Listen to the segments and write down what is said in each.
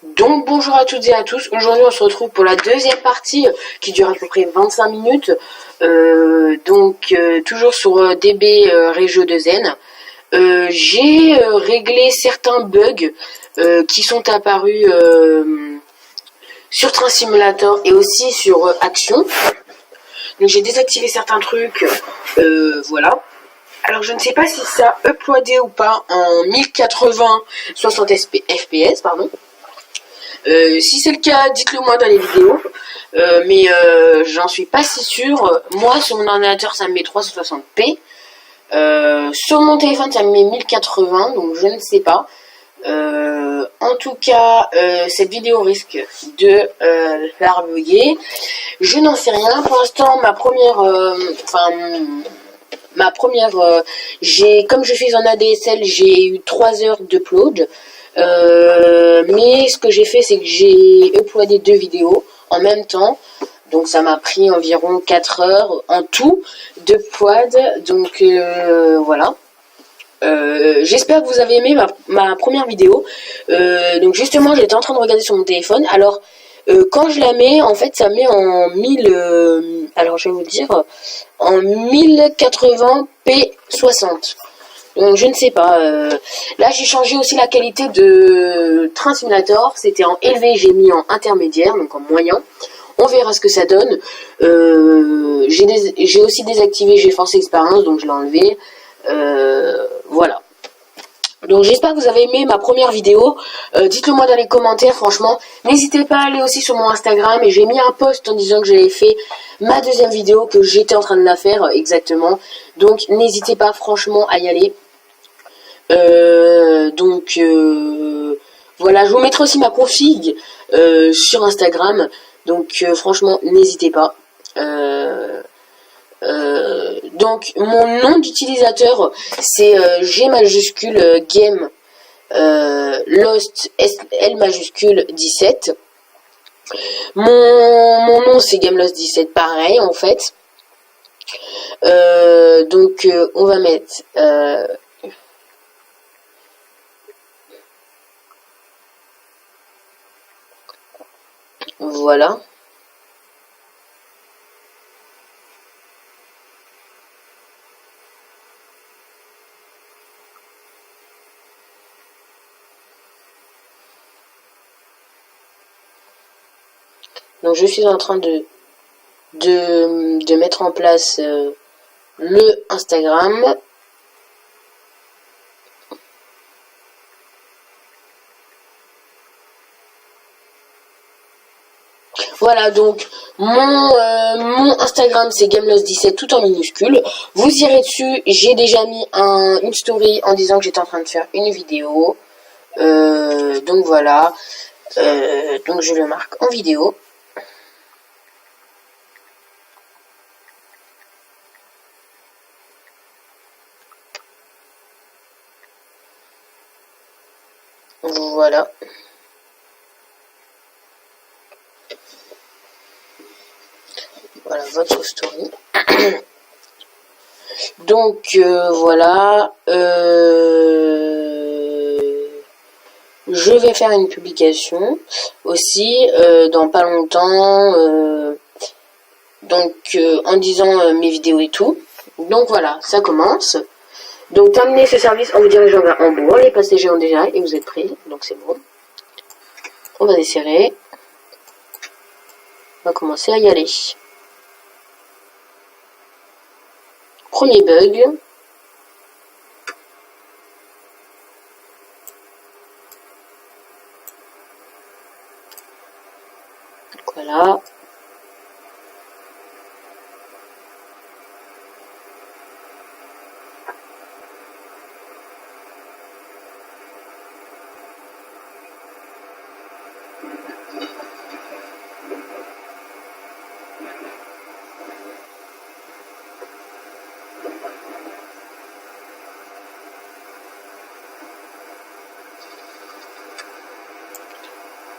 Donc bonjour à toutes et à tous, aujourd'hui on se retrouve pour la deuxième partie qui dure à peu près 25 minutes, toujours sur DB Regio 2N. J'ai réglé certains bugs qui sont apparus sur Train Simulator et aussi sur Action. Donc j'ai désactivé certains trucs, voilà. Alors je ne sais pas si ça a uploadé ou pas en 1080 60 fps, pardon. Si c'est le cas, dites-le moi dans les vidéos. Mais j'en suis pas si sûre. Moi, sur mon ordinateur, ça me met 360p. Sur mon téléphone, ça me met 1080, donc je ne sais pas. En tout cas, cette vidéo risque de faire bugger. Je n'en sais rien. Pour l'instant, comme je suis en ADSL, j'ai eu 3 heures d'upload. Mais ce que j'ai fait, c'est que j'ai uploadé 2 vidéos en même temps. Donc ça m'a pris environ 4 heures en tout de quad. Donc voilà. J'espère que vous avez aimé ma première vidéo. Donc justement, j'étais en train de regarder sur mon téléphone. Alors quand je la mets, en fait, ça met en 1000. Alors je vais vous dire en 1080p 60. Donc je ne sais pas. Là j'ai changé aussi la qualité de Train Simulator. C'était en élevé, j'ai mis en intermédiaire, donc en moyen. On verra ce que ça donne. J'ai aussi désactivé GeForce Experience, donc je l'ai enlevé. Voilà. Donc j'espère que vous avez aimé ma première vidéo. Dites-le moi dans les commentaires, franchement. N'hésitez pas à aller aussi sur mon Instagram. Et j'ai mis un post en disant que j'avais fait ma deuxième vidéo, que j'étais en train de la faire exactement. Donc n'hésitez pas franchement à y aller. Voilà, je vous mettrai aussi ma config sur Instagram. Donc franchement, n'hésitez pas. Donc mon nom d'utilisateur c'est G majuscule game Lost L majuscule 17. Mon nom c'est GameLost 17, pareil en fait. On va mettre voilà. Donc je suis en train de mettre en place le Instagram. Voilà, donc mon Instagram c'est GameLost17 tout en minuscule. Vous irez dessus, j'ai déjà mis une story en disant que j'étais en train de faire une vidéo. Donc voilà, donc je le marque en vidéo. Voilà. Voilà votre story. Donc voilà. Je vais faire une publication aussi dans pas longtemps. En disant mes vidéos et tout. Donc voilà, ça commence. Donc terminez ce service en vous dirigeant vers Hambourg. Les passagers ont déjà et vous êtes prêts. Donc c'est bon. On va desserrer. On va commencer à y aller. Premier bug. Voilà.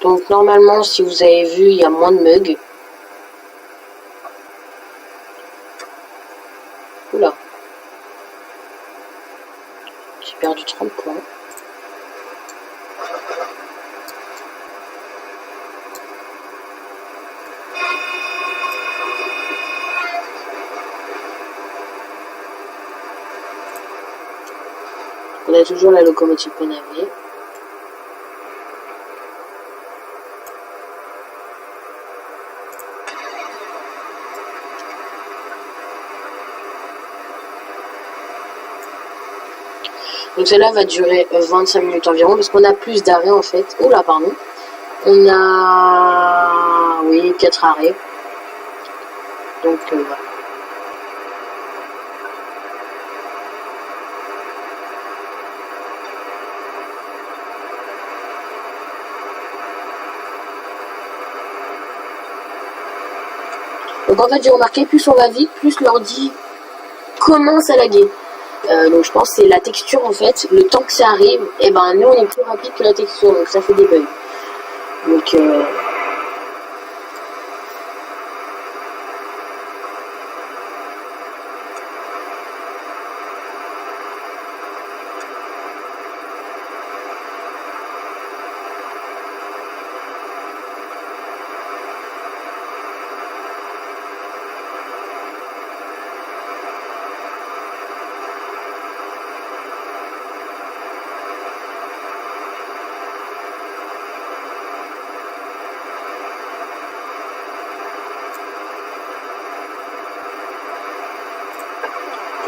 Donc normalement, si vous avez vu, il y a moins de bugs. Oula. J'ai perdu 30 points. a toujours la locomotive qu'on avait. Donc celle-là va durer 25 minutes environ parce qu'on a plus d'arrêts en fait. Oula, pardon. On a, oui, 4 arrêts. Donc voilà. Donc en fait j'ai remarqué, plus on va vite, plus l'ordi commence à laguer. Donc je pense que c'est la texture en fait, le temps que ça arrive, et ben nous on est plus rapide que la texture, donc ça fait des bugs. Donc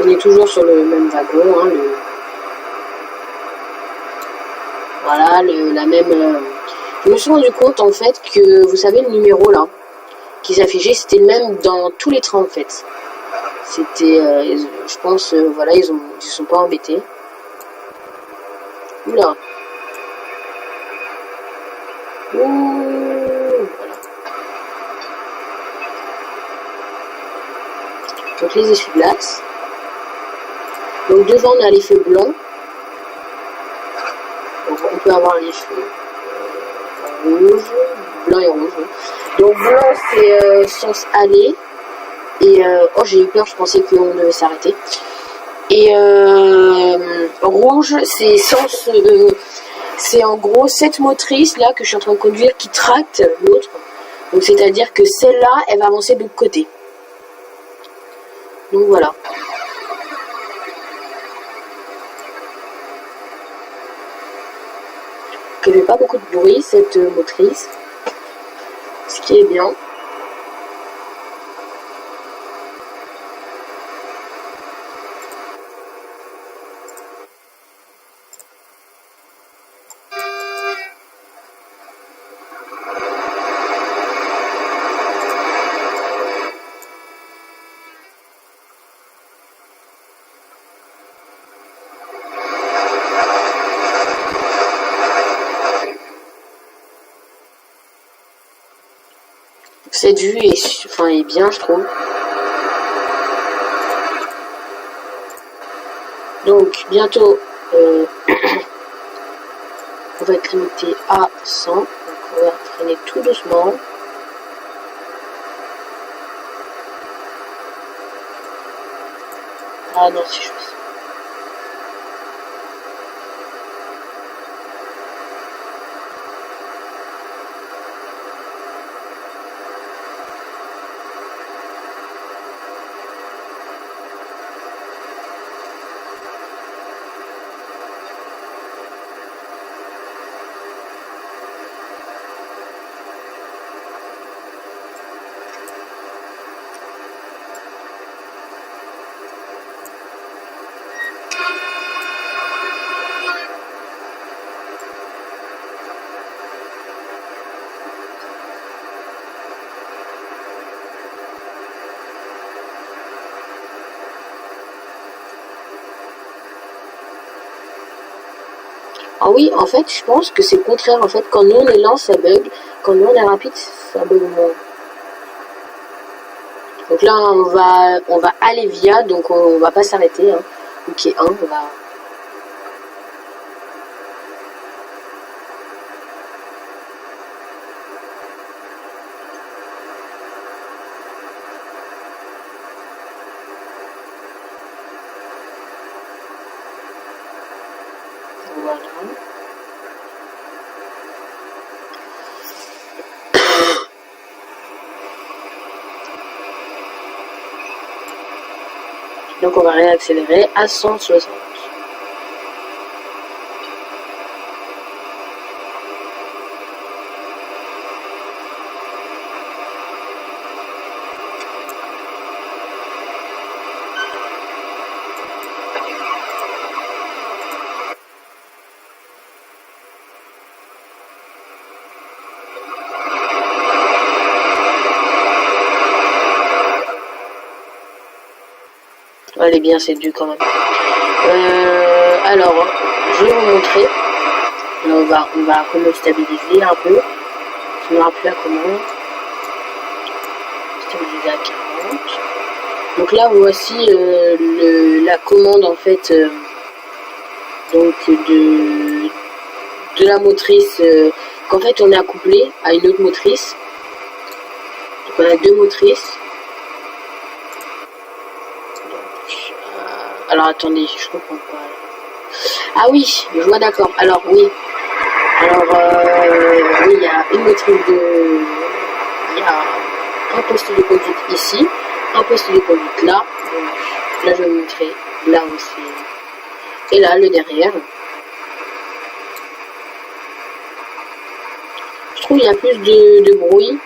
on est toujours sur le même wagon, hein, voilà, la même... Je me suis rendu compte en fait que, vous savez, le numéro là, qui s'affichait, c'était le même dans tous les trains en fait. C'était, je pense, voilà, ils se sont pas embêtés. Oula. Ouh, voilà. Donc les essuie-glaces. Donc devant on a l'effet blanc. Donc on peut avoir l'effet rouge, blanc et rouge. Donc blanc c'est sens aller. Et oh j'ai eu peur, je pensais qu'on devait s'arrêter. Et rouge c'est sens, c'est en gros cette motrice là que je suis en train de conduire qui tracte l'autre. Donc c'est à dire que celle-là elle va avancer de l'autre côté. Donc voilà. Elle fait pas beaucoup de bruit cette motrice, ce qui est bien. Cette vue est bien, je trouve. Donc bientôt on va être limité à 100. Donc on va freiner tout doucement. Ah non, c'est chouette. Ah oui, en fait, je pense que c'est le contraire. En fait, quand nous on est lent, ça bug. Quand nous on est rapide, ça bug moins. Donc là, on va aller via, donc on va pas s'arrêter. Hein. Ok, 1, on va... Voilà. Donc on va réaccélérer à 160. elle est bien cette vue quand même. Alors, je vais vous montrer. Là, on va comment stabiliser un peu. Je ne me rappelle plus la commande. Stabiliser à 40. Donc là, voici la commande en fait donc de la motrice qu'en fait on est accouplé à une autre motrice. Donc on a deux motrices. Donc, alors attendez, je comprends pas. Ah oui, je vois d'accord. Alors oui. Alors oui, il y a une motrice de. Il y a un poste de conduite ici, un poste de conduite là. Donc là je vais vous montrer là où c'est. Et là le derrière. Je trouve qu'il y a plus de bruit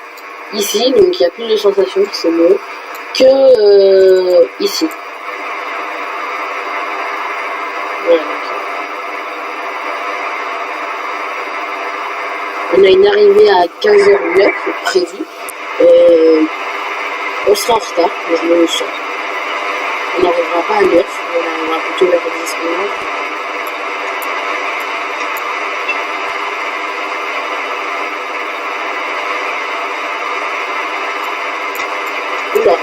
ici, donc il y a plus de sensations, c'est mieux, que ici. Voilà. On a une arrivée à 15h09 prévu. On sera en retard, mais je me le sens. On n'arrivera pas à 9, on arrivera plutôt vers 10h. Oula.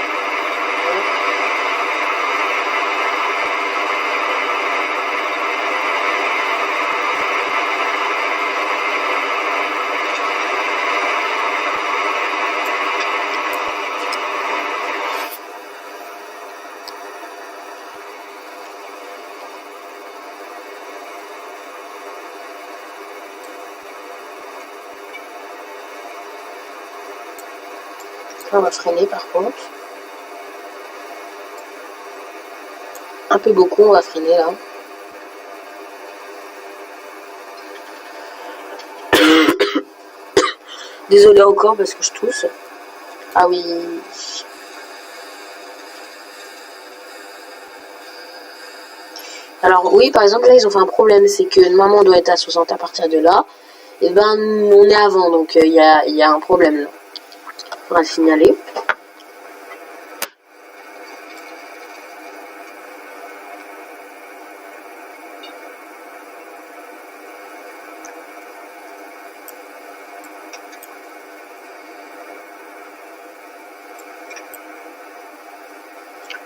On va freiner par contre. Un peu beaucoup, on va freiner là. Désolé encore parce que je tousse. Ah oui. Alors oui, par exemple là ils ont fait un problème, c'est que normalement on doit être à 60 à partir de là. Et ben on est avant, donc il y a un problème là. On va le signaler.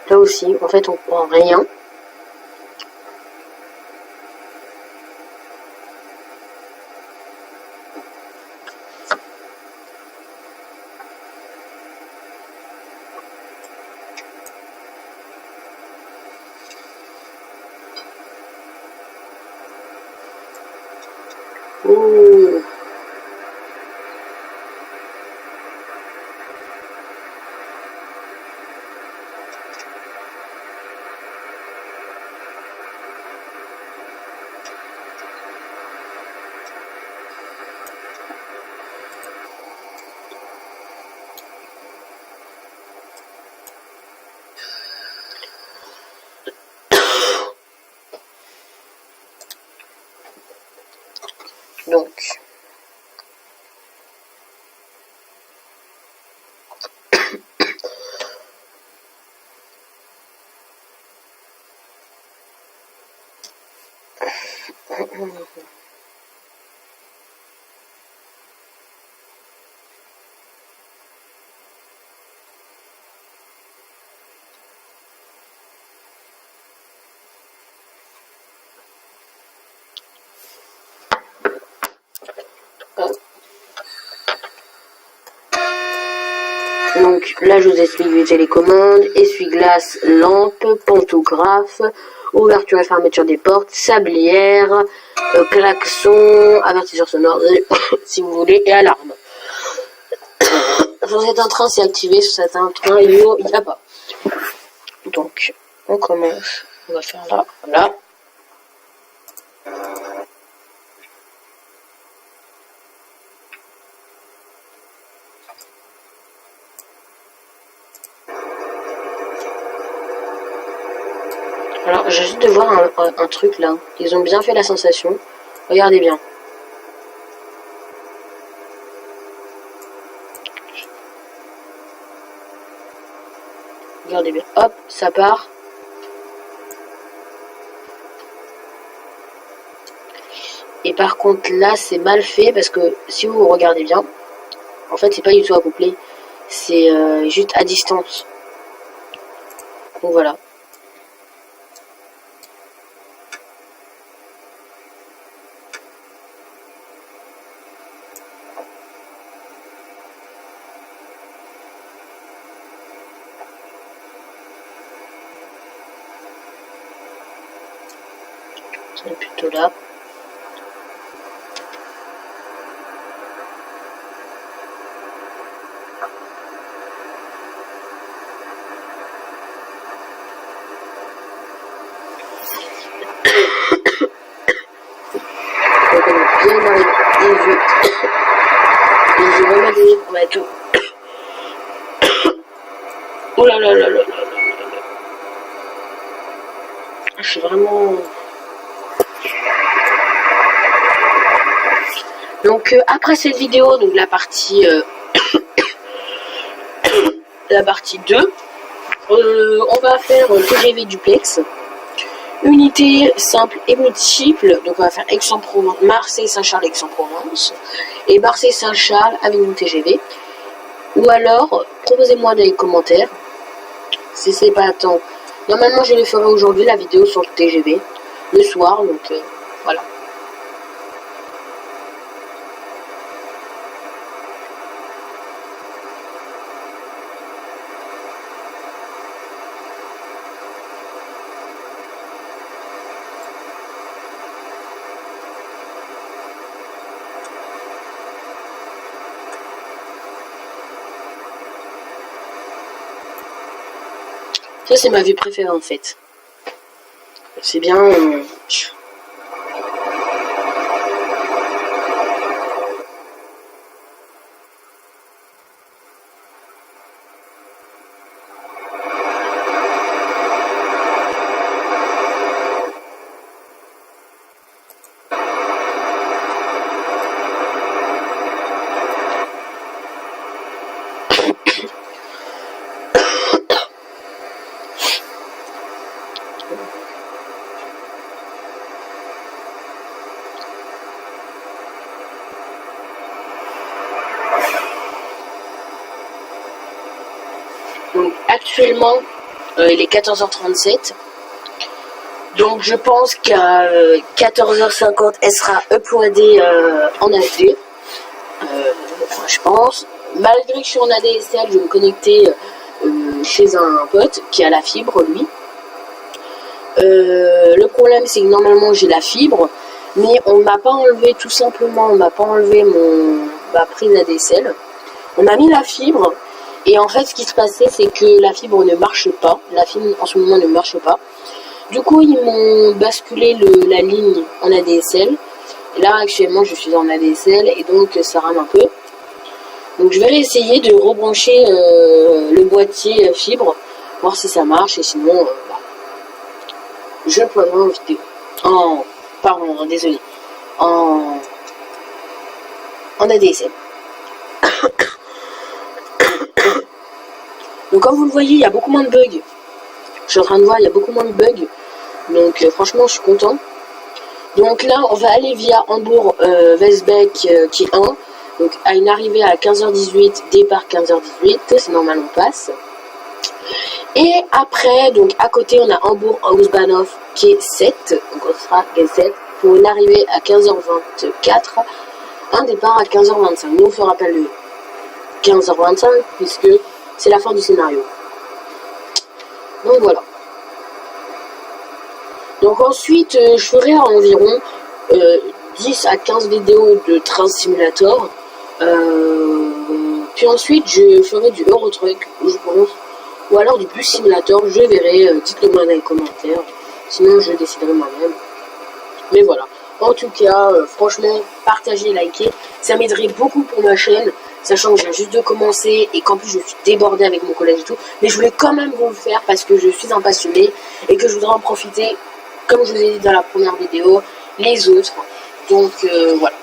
Là aussi, en fait on prend rien. Ouh. Donc Donc là je vous explique les télécommandes, essuie-glace, lampe, pantographe, ouverture et fermeture des portes, sablière, klaxon, avertisseur sonore si vous voulez, et alarme. Sur cet train c'est activé, sur cet train il n'y a pas. Donc on commence, on va faire là, voilà. Alors, j'ai juste de voir un truc là. Ils ont bien fait la sensation. Regardez bien. Regardez bien. Hop, ça part. Et par contre là c'est mal fait parce que si vous regardez bien, en fait c'est pas du tout accouplé, c'est juste à distance. Donc voilà. C'est plutôt là. Donc on a bien arrivé. Et j'ai vraiment des pour mettre tout. Oh là là là là là là là. Je suis vraiment... Donc après cette vidéo, donc la partie 2, on va faire TGV duplex, unité simple et multiple. Donc on va faire Aix-en-Provence, Marseille-Saint-Charles, Aix-en-Provence et Marseille-Saint-Charles avec une TGV. Ou alors proposez-moi dans les commentaires si c'est pas à temps. Normalement je les ferai aujourd'hui la vidéo sur le TGV le soir, donc voilà. Ça c'est ma vue préférée en fait. C'est bien. Donc actuellement il est 14h37. Donc je pense qu'à 14h50 elle sera uploadée en HD. Je pense. Malgré que je suis en ADSL, je vais me connecter chez un pote qui a la fibre lui. Le problème c'est que normalement j'ai la fibre, mais on m'a pas enlevé tout simplement, on m'a pas enlevé ma prise ADSL. On m'a mis la fibre et en fait ce qui se passait c'est que la fibre ne marche pas. La fibre en ce moment ne marche pas. Du coup ils m'ont basculé la ligne en ADSL. Et là actuellement je suis en ADSL et donc ça rame un peu. Donc je vais essayer de rebrancher le boîtier fibre, voir si ça marche et sinon je le poserai en vidéo. Pardon, désolé. En ADSL. Donc comme vous le voyez, il y a beaucoup moins de bugs. Je suis en train de voir, il y a beaucoup moins de bugs. Donc franchement, je suis content. Donc là, on va aller via Hambourg-Westbeck qui est 1. Donc à une arrivée à 15h18, départ 15h18, c'est normal on passe. Et après, donc à côté, on a Hambourg-Hausbahnhof qui est 7. Donc on sera quai 7 pour une arrivée à 15h24, un départ à 15h25. Nous on fait rappel de 15h25 puisque c'est la fin du scénario. Donc voilà. Donc ensuite, je ferai environ 10 à 15 vidéos de Train Simulator. Puis ensuite, je ferai du Eurotruck, je pense. Ou alors du Bus Simulator, je verrai. Dites-le moi dans les commentaires. Sinon, je déciderai moi-même. Mais voilà. En tout cas, franchement, partagez, likez. Ça m'aiderait beaucoup pour ma chaîne. Sachant que je viens juste de commencer et qu'en plus je suis débordée avec mon collège et tout. Mais je voulais quand même vous le faire parce que je suis un passionné et que je voudrais en profiter, comme je vous ai dit dans la première vidéo, les autres. Donc voilà.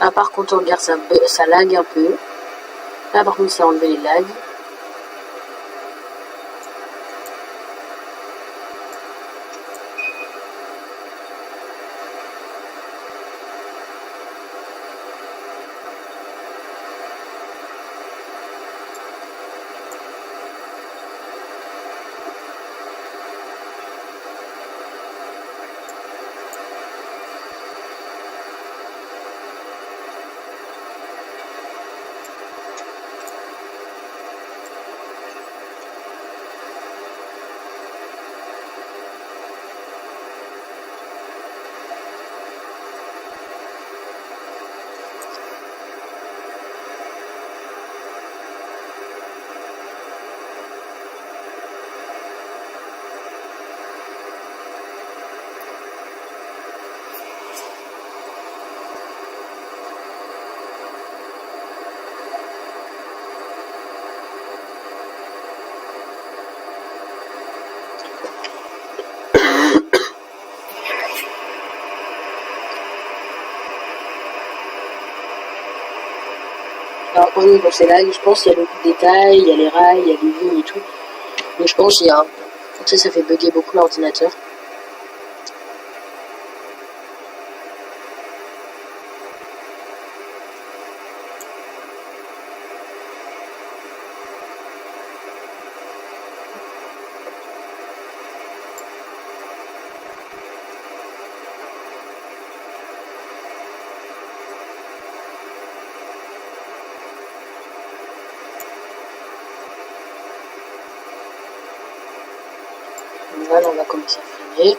Ah, par contre, regarde, ça lag un peu. Là, par contre, ça a enlevé les lags. Alors, par exemple, pour ces lags, je pense qu'il y a beaucoup de détails, il y a les rails, il y a les lignes et tout. Donc, je pense qu'il y a. Ça fait bugger beaucoup l'ordinateur. Voilà, on va commencer à freiner.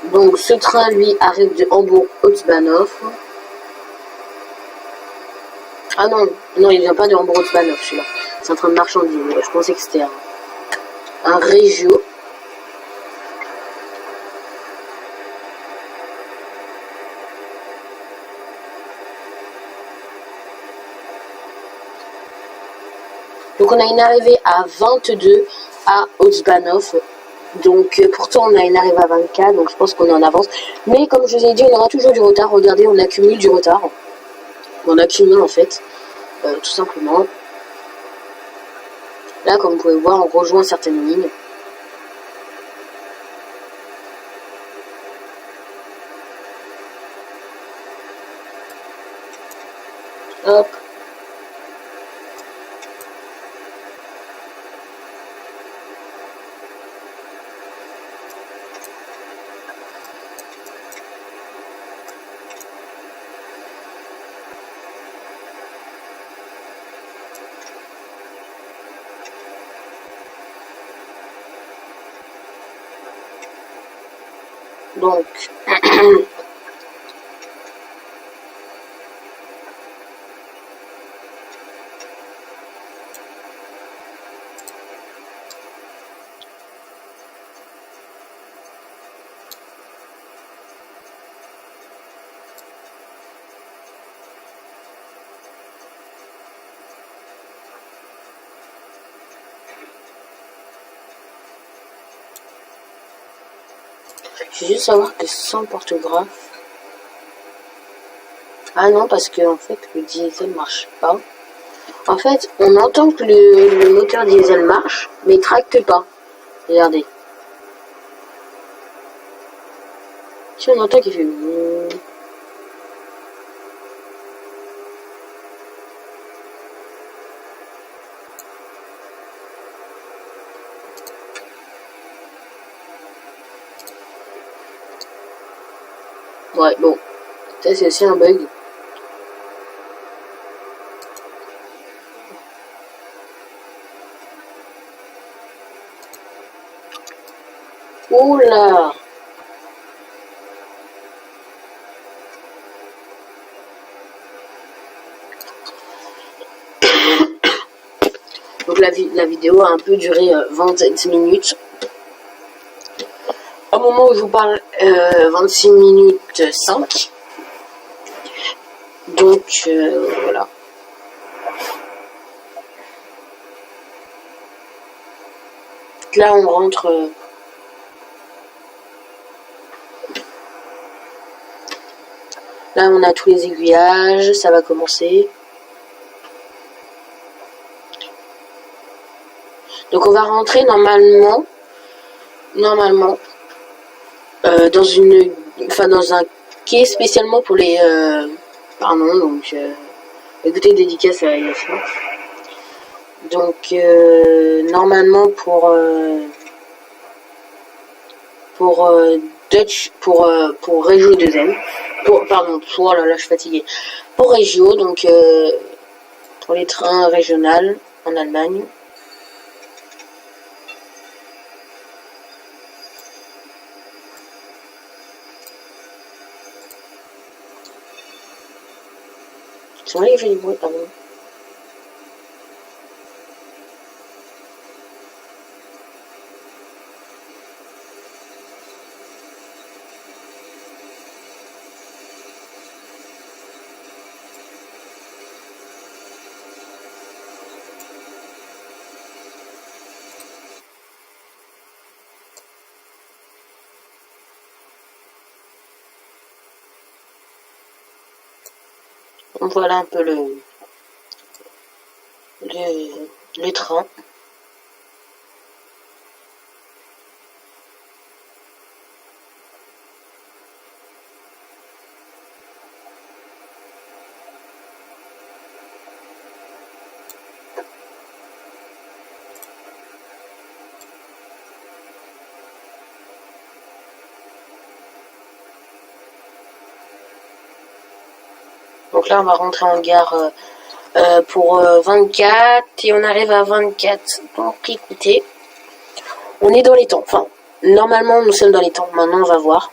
Donc, ce train, lui, arrive de Hambourg-Haute-Bahnhof. Ah non, non, il vient pas de Hambourg-Haute-Bahnhof, celui-là. C'est un train de marchandises. Je pensais que c'était un Régio. Donc, on a une arrivée à 22 à Haute-Bahnhof. Donc, pourtant, on a une arrivée à 24, donc je pense qu'on est en avance. Mais comme je vous ai dit, on aura toujours du retard. Regardez, on accumule du retard. On accumule, en fait, tout simplement. Là, comme vous pouvez voir, on rejoint certaines lignes. Hop. Donc, je veux juste savoir que sans porte-graphe. Ah non, parce que en fait, le diesel marche pas. En fait, on entend que le moteur diesel marche, mais il tracte pas. Regardez. Si on entend qu'il fait... Ouais, bon. Ça, c'est aussi un bug. Oula! Donc la vidéo a un peu duré 27 minutes. Au moment où je vous parle, 26 minutes 5. Donc, voilà. là, on rentre... Là, on a tous les aiguillages, ça va commencer. Donc, on va rentrer normalement dans un quai spécialement pour les... pardon, donc... écoutez, dédicace à Yasmin. Donc, normalement, pour Dutch, pour Regio 2M, oh là là, je suis fatiguée. Pour Regio, donc, pour les trains régionaux en Allemagne. C'est vrai que j'ai du bruit, pardon. Donc voilà un peu le train. Donc là, on va rentrer en gare pour 24 et on arrive à 24. Donc écoutez, on est dans les temps. Enfin, normalement, nous sommes dans les temps. Maintenant, on va voir.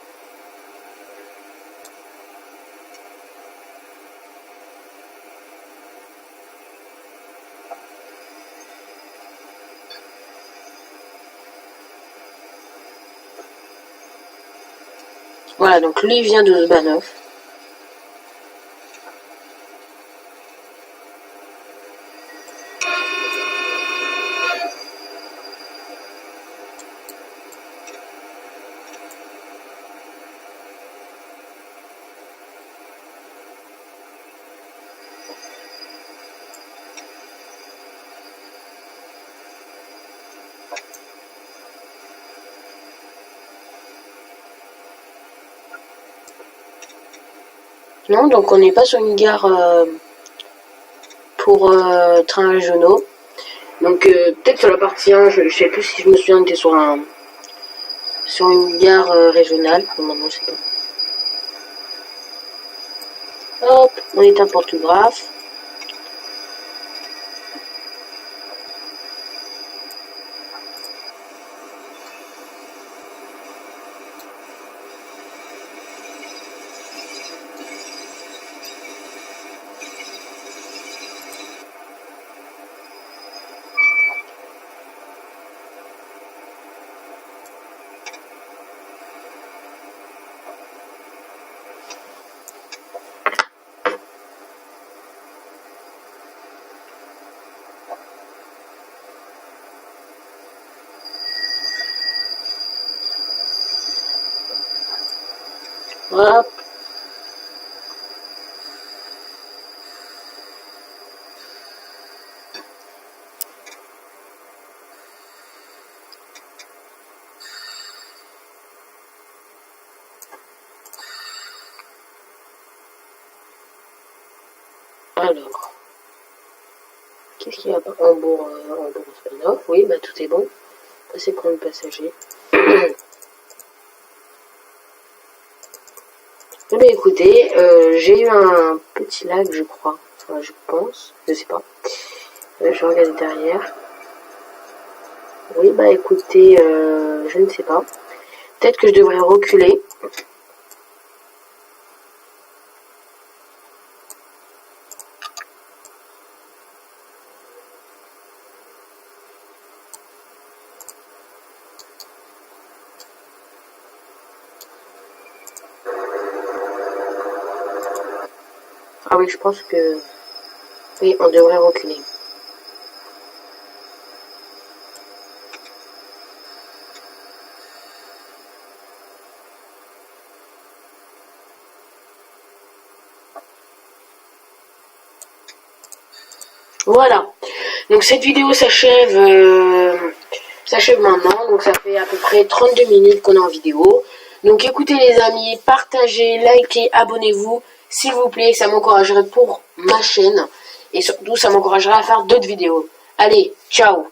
Voilà, donc lui vient de Zbanov. Non, donc on n'est pas sur une gare pour trains régionaux. Donc peut-être sur la partie 1, je sais plus si je me souviens, on était sur une gare régionale. Maintenant, je sais pas. Hop, on est un portographe. Hop. Alors, qu'est-ce qu'il y a Hambourg, Hambourg, oui, bah tout est bon. Passer pour le passager. Eh bien, écoutez, j'ai eu un petit lag, je crois. Enfin, je pense, je sais pas. Je vais regarder derrière. Oui, bah écoutez, je ne sais pas. Peut-être que je devrais reculer. Ah oui, je pense que... Oui, on devrait reculer. Voilà. Donc cette vidéo s'achève maintenant. Donc ça fait à peu près 32 minutes qu'on est en vidéo. Donc écoutez les amis, partagez, likez, abonnez-vous. S'il vous plaît, ça m'encouragerait pour ma chaîne. Et surtout, ça m'encouragerait à faire d'autres vidéos. Allez, ciao!